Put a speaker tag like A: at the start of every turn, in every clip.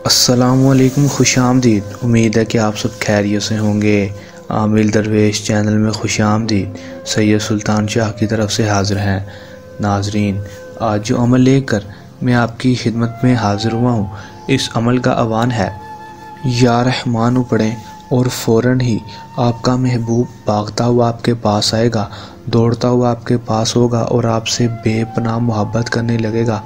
A: अस्सलामुअलैकुम, खुशामदीद। उम्मीद है कि आप सब खैरियत से होंगे। आमिल दरवेश चैनल में खुशामदीद। सैयद सुल्तान शाह की तरफ से हाज़िर हैं। नाजरीन, आज जो अमल लेकर मैं आपकी खिदमत में हाज़िर हुआ हूँ, इस अमल का आह्वान है या रहमानु पढ़ें और फ़ौरन ही आपका महबूब भागता हुआ आपके पास आएगा, दौड़ता हुआ आपके पास होगा और आपसे बेपनाह मोहब्बत करने लगेगा।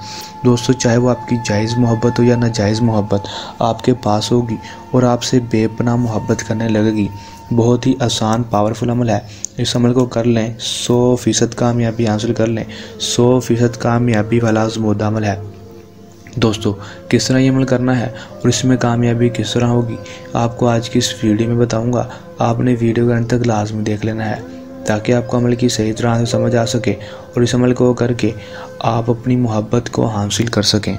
A: दोस्तों, चाहे वो आपकी जायज़ मोहब्बत हो या नाजायज़ मोहब्बत, आपके पास होगी और आपसे बेपनाह मोहब्बत करने लगेगी। बहुत ही आसान पावरफुल अमल है। इस अमल को कर लें, 100% कामयाबी हासिल कर लें। 100% कामयाबी वाला आज़मूदा अमल है। दोस्तों, किस तरह ये अमल करना है और इसमें कामयाबी किस तरह होगी, आपको आज की इस वीडियो में बताऊंगा। आपने वीडियो के अंत तक लाजमी देख लेना है ताकि आपको अमल की सही तरह से समझ आ सके और इस अमल को करके आप अपनी मोहब्बत को हासिल कर सकें।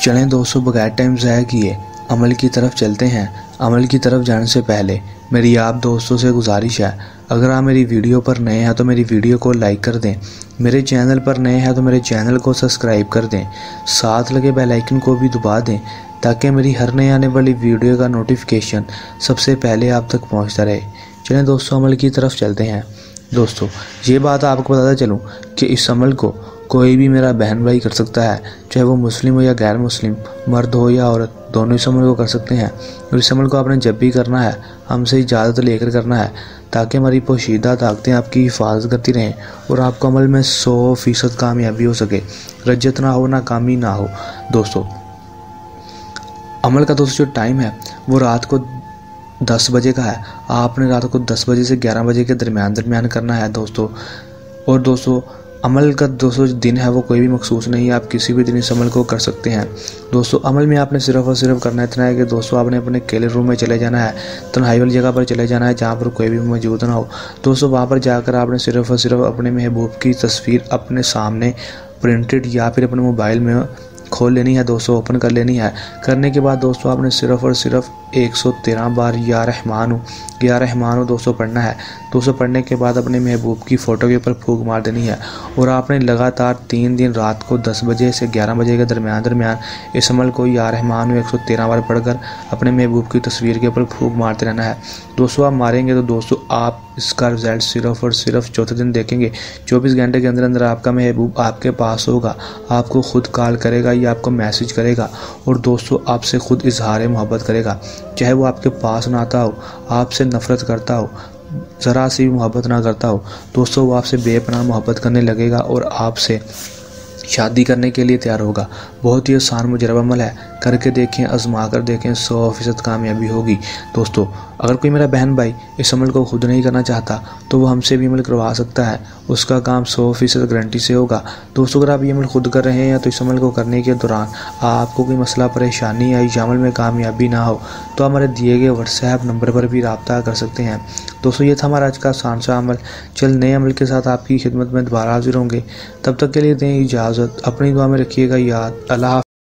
A: चलें दोस्तों, बगैर टाइम ज़ाया किए अमल की तरफ चलते हैं। अमल की तरफ जाने से पहले मेरी आप दोस्तों से गुजारिश है, अगर आप मेरी वीडियो पर नए हैं तो मेरी वीडियो को लाइक कर दें, मेरे चैनल पर नए हैं तो मेरे चैनल को सब्सक्राइब कर दें, साथ लगे बेल आइकन को भी दबा दें ताकि मेरी हर नई आने वाली वीडियो का नोटिफिकेशन सबसे पहले आप तक पहुंचता रहे। चलें दोस्तों, अमल की तरफ चलते हैं। दोस्तों, ये बात आपको बताता चलूँ कि इस अमल को कोई भी मेरा बहन भाई कर सकता है, चाहे वो मुस्लिम हो या गैर मुस्लिम, मर्द हो या औरत, दोनों इस अमल को कर सकते हैं। और इस अमल को आपने जब भी करना है हमसे इजाज़त लेकर करना है ताकि हमारी पोशीदा ताकतें आपकी हिफाजत करती रहें और आपको अमल में 100% कामयाबी हो सके, रज्जत ना हो, नाकामी ना हो। दोस्तों, अमल का जो टाइम है वो रात को 10 बजे का है। आपने रात को 10 बजे से 11 बजे के दरमियान करना है दोस्तों। और दोस्तों, अमल का दोस्तों जो दिन है वो कोई भी मखसूस नहीं है, आप किसी भी दिन इस अमल को कर सकते हैं। दोस्तों, अमल में आपने सिर्फ और सिर्फ करना इतना है कि दोस्तों आपने अपने अकेले रूम में चले जाना है, तन्हाई वाली जगह पर चले जाना है जहाँ पर कोई भी मौजूद ना हो। दोस्तों, वहाँ पर जाकर आपने सिर्फ और सिर्फ अपने महबूब की तस्वीर अपने सामने प्रिंटेड या फिर अपने मोबाइल में खोल लेनी है दोस्तों, ओपन कर लेनी है। करने के बाद दोस्तों आपने सिर्फ और सिर्फ 113 बार या रहमानु दोस्तों पढ़ना है। दोस्तों, पढ़ने के बाद अपने महबूब की फ़ोटो के ऊपर फूंक मार देनी है और आपने लगातार 3 दिन रात को 10 बजे से 11 बजे के दरमियान इस अमल को या रहमानु 113 बार पढ़कर अपने महबूब की तस्वीर के ऊपर फूंक मारते रहना है। दोस्तों, आप मारेंगे तो दोस्तों आप इसका रिजल्ट सिर्फ और सिर्फ चौथे दिन देखेंगे। 24 घंटे के अंदर अंदर आपका महबूब आपके पास होगा, आपको खुद कॉल करेगा या आपको मैसेज करेगा और दोस्तों आपसे खुद इजहार मोहब्बत करेगा। चाहे वो आपके पास ना आता हो, आपसे नफरत करता हो, ज़रा सी भी मोहब्बत ना करता हो, दोस्तों वो आपसे बेपनाह मोहब्बत करने लगेगा और आपसे शादी करने के लिए तैयार होगा। बहुत ही आसान मुजरब अमल है, करके देखें, आजमा कर देखें, 100% कामयाबी होगी। दोस्तों, अगर कोई मेरा बहन भाई इस अमल को खुद नहीं करना चाहता तो वो हमसे भी अमल करवा सकता है, उसका काम 100% गारंटी से होगा। दोस्तों, अगर आप ये अमल खुद कर रहे हैं तो इस अमल को करने के दौरान आपको कोई मसला परेशानी आई, अमल में कामयाबी ना हो तो हमारे दिए गए व्हाट्सएप नंबर पर भी रब्ता कर सकते हैं। दोस्तों, ये था हमारा आज का आसान सा अमल। चल नए अमल के साथ आपकी खिदमत में दोबारा हाजिर होंगे। तब तक के लिए दें इजाज़त, अपनी दुआ में रखिएगा याद। अल्लाह।